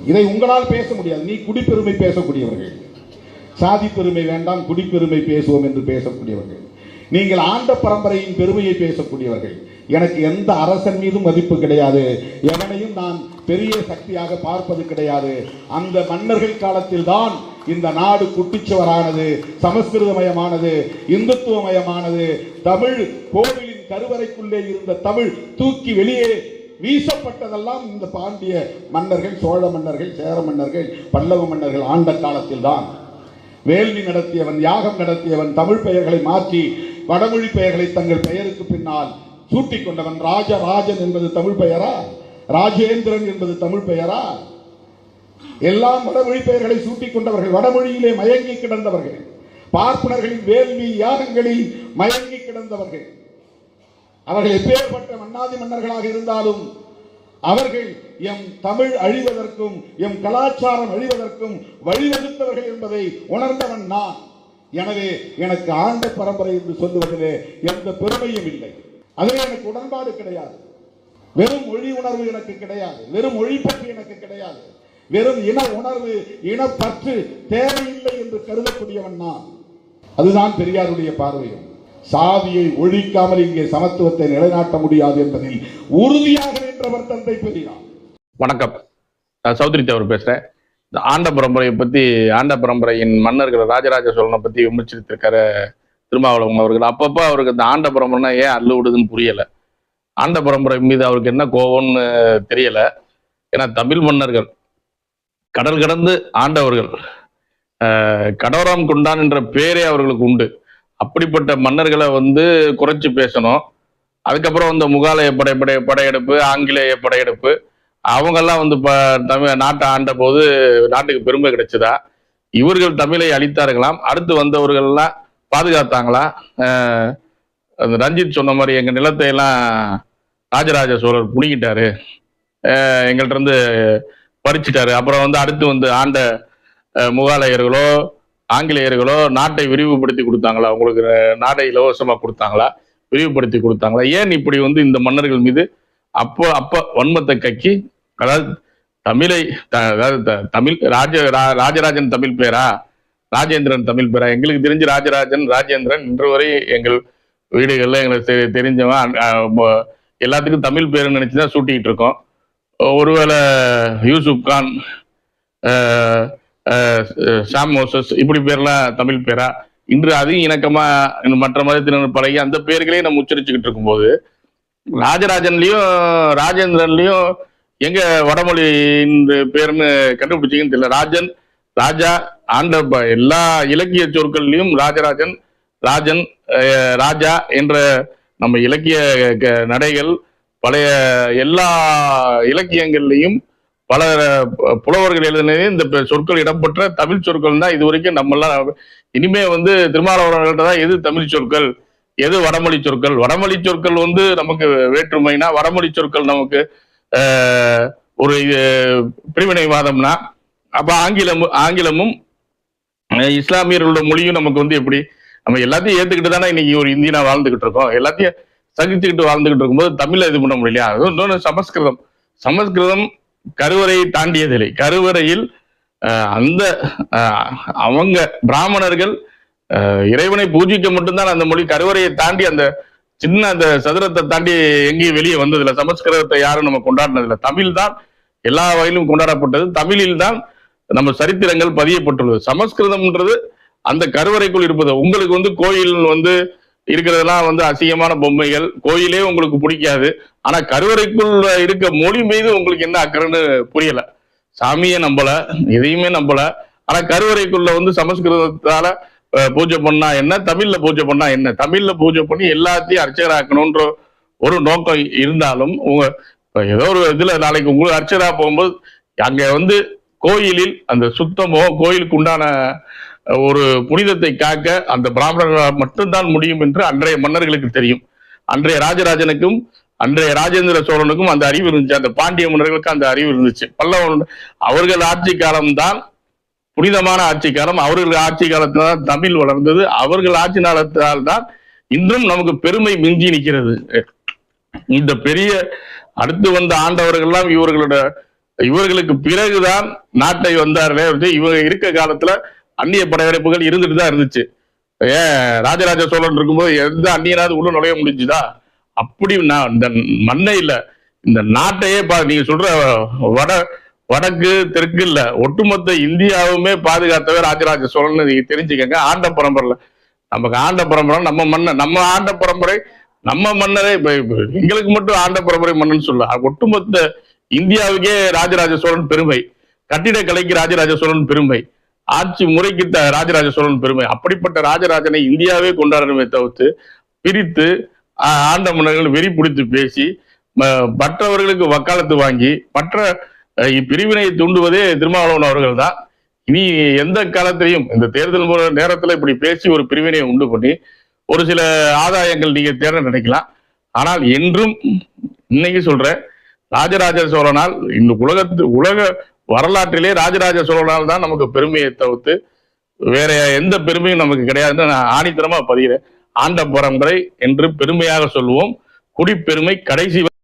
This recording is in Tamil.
இதை உங்களால் பேச முடியாது. நீ குடிப்பெருமை பேசக்கூடியவர்கள், சாதி பெருமை வேண்டாம் குடிப்பெருமை பேசுவோம் என்று பேசக்கூடியவர்கள், நீங்கள் ஆண்ட பரம்பரையின் பெருமையை பேசக்கூடியவர்கள். எனக்கு எந்த அரசன் மீதும் மதிப்பு கிடையாது, எவனையும் நான் பெரிய சக்தியாக பார்ப்பது கிடையாது. அந்த மன்னர்கள் காலத்தில் தான் இந்த நாடு குட்டிச்சுவரானது, சமஸ்கிருதமயமானது, இந்துத்துவமயமானது. தமிழ் கோவிலின் கருவறைக்குள்ளே இருந்த தமிழ் தூக்கி வெளியே வீசப்பட்டதெல்லாம் இந்த பாண்டிய மன்னர்கள், சோழ மன்னர்கள், சேர மன்னர்கள், பல்லவ மன்னர்கள் ஆண்ட காலத்தில் தான். வேள்வி நடத்தியவன், யாகம் நடத்தியவன், தமிழ் பெயர்களை மாற்றி வடமொழி பெயர்களை தங்கள் பெயருக்கு பின்னால் சூட்டிக் கொண்டவன். ராஜராஜன் என்பது தமிழ் பெயரா? ராஜேந்திரன் என்பது தமிழ் பெயரா? எல்லாம் வடமொழி பெயர்களை சூட்டிக் கொண்டவர்கள், வடமொழியிலே மயங்கி கிடந்தவர்கள், பார்ப்பனர்களின் வேள்வி யாகங்களில் மயங்கி கிடந்தவர்கள். அவர்கள் எப்பேற்பட்ட மன்னாதி மன்னர்களாக இருந்தாலும் அவர்கள் எம் தமிழ் அழிவதற்கும் எம் கலாச்சாரம் அழிவதற்கும் வழிவகுத்தவர்கள் என்பதை உணர்ந்தவன் நான். எனவே எனக்கு ஆண்ட பரம்பரை என்று சொல்லுவதிலே எந்த பெருமையும் இல்லை. அதில் எனக்கு உடன்பாடு கிடையாது. வெறும் மொழி உணர்வு எனக்கு கிடையாது, வெறும் மொழி பற்றி எனக்கு கிடையாது, வெறும் இன உணர்வு, இனப்பற்று தேவையில்லை என்று கருதக்கூடியவன் நான். அதுதான் பெரியாருடைய பார்வையும். சாதியை ஒழிக்காமல் இங்கே சமத்துவத்தை நிலைநாட்ட முடியாது என்பதில் உறுதியாக நின்றவர் தந்தை பெரியார். வணக்கம், சௌத்ரி தேவர் பேசுறேன். இந்த ஆண்ட பரம்பரையை பத்தி, ஆண்ட பரம்பரையின் மன்னர்கள் ராஜராஜ சோழனை பத்தி விமர்சித்திருக்காரு திருமாவளவன் அவர்கள். அப்பப்ப அவருக்கு இந்த ஆண்ட பரம்பரைனா ஏன் அள்ளு விடுதுன்னு புரியல. ஆண்ட பரம்பரை மீது அவருக்கு என்ன கோபம்னு தெரியல. ஏன்னா தமிழ் மன்னர்கள் கடல் கடந்து ஆண்டவர்கள், கடோரம் கொண்டான் என்ற பேரே அவர்களுக்கு உண்டு. அப்படிப்பட்ட மன்னர்களை குறைச்சு பேசணும். அதுக்கப்புறம் முகாலய படையெடுப்பு, ஆங்கிலேய படையெடுப்பு, அவங்கெல்லாம் தமிழ் நாட்டை ஆண்ட போது நாட்டுக்கு பெருமை கிடைச்சதா? இவர்கள் தமிழை அழித்தார்களாம், அடுத்து வந்தவர்கள்லாம் பாதுகாத்தாங்களா? அந்த ரஞ்சித் சொன்ன மாதிரி எங்க நிலத்தை எல்லாம் ராஜராஜ சோழர் புடிங்கிட்டாரு, எங்கள்கிட்ட இருந்து பறிச்சுட்டாரு. அப்புறம் அடுத்து ஆண்ட முகாலயர்களோ ஆங்கிலேயர்களோ நாட்டை விரிவுபடுத்தி கொடுத்தாங்களா? உங்களுக்கு நாட்டை இலவசமா கொடுத்தாங்களா? விரிவுபடுத்தி கொடுத்தாங்களா? ஏன் இப்படி இந்த மன்னர்கள் மீது அப்ப வன்மத்தை கக்கி, அதாவது தமிழை, அதாவது தமிழ் ராஜராஜன் தமிழ் பேரா, ராஜேந்திரன் தமிழ் பேரா? எங்களுக்கு தெரிஞ்சு ராஜராஜன், ராஜேந்திரன் இன்று வரை எங்கள் வீடுகள்ல எங்களுக்கு தெரிஞ்சவன் எல்லாத்துக்கும் தமிழ் பேருன்னு நினைச்சுதான் சூட்டிக்கிட்டு இருக்கோம். ஒருவேளை யூசுப் கான், சாம் மோசஸ் இப்படி பேர்லாம் தமிழ் பேரா? இன்று அதிகம் இணக்கமா மற்ற மதத்தினர் பழகி அந்த பேர்களையும் நம்ம உச்சரிச்சுக்கிட்டு இருக்கும்போது, ராஜராஜன்லயும் ராஜேந்திரன்லயும் எங்க வடமொழியின் பேருன்னு கண்டுபிடிச்சிங்கன்னு தெரியல. ராஜன், ராஜா, ஆண்ட எல்லா இலக்கிய சொற்கள்லையும் ராஜராஜன், ராஜன், ராஜா என்ற நம்ம இலக்கிய நடைகள் பழைய எல்லா இலக்கியங்கள்லையும் பல புலவர்கள் எழுதினதே இந்த சொற்கள் இடம்பெற்ற தமிழ் சொற்கள் தான். இது வரைக்கும் நம்மெல்லாம் இனிமே திருமாவளவர்கள்ட்ட தான் எது தமிழ் சொற்கள், எது வடமொழி சொற்கள். வடமொழி சொற்கள் நமக்கு வேற்றுமைனா, வடமொழி சொற்கள் நமக்கு ஒரு பிரிவினைவாதம்னா, அப்ப ஆங்கிலமும் இஸ்லாமியர்களோட மொழியும் நமக்கு எப்படி? நம்ம எல்லாத்தையும் ஏத்துக்கிட்டு தானே இன்னைக்கு ஒரு இந்தியனா வாழ்ந்துகிட்டு இருக்கோம். எல்லாத்தையும் சகிச்சுக்கிட்டு வாழ்ந்துகிட்டு இருக்கும்போது தமிழ்ல இது பண்ண முடியலையா? இன்னொன்று சமஸ்கிருதம் கருவறையை தாண்டியதில்லை. கருவறையில் அவங்க பிராமணர்கள் இறைவனை பூஜிக்க மட்டும்தான் அந்த மொழி. கருவறையை தாண்டி அந்த சின்ன அந்த சதுரத்தை தாண்டி எங்கேயும் வெளியே வந்ததில்லை. சமஸ்கிருதத்தை யாரும் நம்ம கொண்டாடினதில்லை. தமிழ் தான் எல்லா வகையிலும் கொண்டாடப்பட்டது. தமிழில் தான் நம்ம சரித்திரங்கள் பதியப்பட்டுள்ளது. சமஸ்கிருதம்ன்றது அந்த கருவறைக்குள் இருப்பது. உங்களுக்கு கோயில் இருக்கிறதெல்லாம் அசிங்கமான பொம்மைகள், கோயிலே உங்களுக்கு பிடிக்காது. ஆனா கருவறைக்குள் இருக்க மொழி மீது உங்களுக்கு என்ன அக்கறைன்னு புரியல. சாமியை நம்பல, எதையுமே நம்பல. ஆனா கருவறைக்குள்ள சமஸ்கிருதத்தால பூஜை பண்ணா என்ன, தமிழ்ல பூஜை பண்ணா என்ன? தமிழ்ல பூஜை பண்ணி எல்லாத்தையும் அர்ச்சகராக்கணும்ன்ற ஒரு நோக்கம் இருந்தாலும், உங்க ஏதோ ஒரு இதுல நாளைக்கு உங்களுக்கு அர்ச்சகரா போகும்போது அங்க கோயிலில் அந்த சுத்தமோ கோயிலுக்கு உண்டான ஒரு புனிதத்தை காக்க அந்த பிராமணர்களால் மட்டும்தான் முடியும் என்று அன்றைய மன்னர்களுக்கு தெரியும். அன்றைய ராஜராஜனுக்கும் அன்றைய ராஜேந்திர சோழனுக்கும் அந்த அறிவு இருந்துச்சு. அந்த பாண்டிய மன்னர்களுக்கு அந்த அறிவு இருந்துச்சு. பல்லவன் அவர்கள் ஆட்சி காலம்தான் புனிதமான ஆட்சி காலம். அவர்கள் ஆட்சி காலத்தில்தான் தமிழ் வளர்ந்தது. அவர்கள் ஆட்சி காலத்தால் தான் இன்றும் நமக்கு பெருமை மிஞ்சி நிற்கிறது. இந்த பெரிய அடுத்து வந்த ஆண்டவர்கள்லாம் இவர்களோட இவர்களுக்கு பிறகுதான் நாட்டை வந்தார்களே வந்து இவங்க இருக்க காலத்துல அந்நிய படையெடுப்புகள் இருந்துட்டு தான் இருந்துச்சு. ஏன் ராஜராஜ சோழன் இருக்கும்போது எந்த அந்நியனாவது உள்ள நுழைய முடிஞ்சுதா? அப்படி இந்த மண்ணை இல்ல, இந்த நாட்டையே நீங்க சொல்ற வடக்கு தெற்கு இல்ல, ஒட்டுமொத்த இந்தியாவுமே பாதுகாத்தவர் ராஜராஜ சோழன். நீங்க தெரிஞ்சுக்கங்க. ஆண்ட பரம்பரையில நமக்கு ஆண்ட பரம்பரை நம்ம மன்னர், நம்ம ஆண்ட பரம்பரை நம்ம மன்னரே எங்களுக்கு மட்டும் ஆண்ட பரம்பரை மன்னன் சொல்ல, ஒட்டுமொத்த இந்தியாவுக்கே ராஜராஜ சோழன் பெருமை, கட்டிடக்கலைக்கு ராஜராஜ சோழன் பெருமை, ஆட்சி முறைக்கு ராஜராஜ சோழன் பெருமை. அப்படிப்பட்ட ராஜராஜனை இந்தியாவே கொண்டாடணுமே தவிர்த்து பிரித்து ஆண்ட மன்னர்கள் வெறி பிடித்து பேசி மற்றவர்களுக்கு வக்காலத்து வாங்கி மற்ற பிரிவினையை தூண்டுவதே திருமாவளவன் அவர்கள் தான். இனி எந்த காலத்திலையும் இந்த தேர்தல் நேரத்துல இப்படி பேசி ஒரு பிரிவினையை உண்டு பண்ணி ஒரு சில ஆதாயங்கள் நீங்க தேட நினைக்கலாம். ஆனால் என்றும் இன்னைக்கு சொல்றேன், ராஜராஜ சோழனால் இந்த உலக வரலாற்றிலே ராஜராஜ சோழனால் தான் நமக்கு பெருமையை தவிர்த்து வேற எந்த பெருமையும் நமக்கு கிடையாதுன்னு நான் ஆணித்தரமா பதிகிறேன். ஆண்ட பரம்பரை என்று பெருமையாக சொல்லுவோம். குடிப்பெருமை கடைசி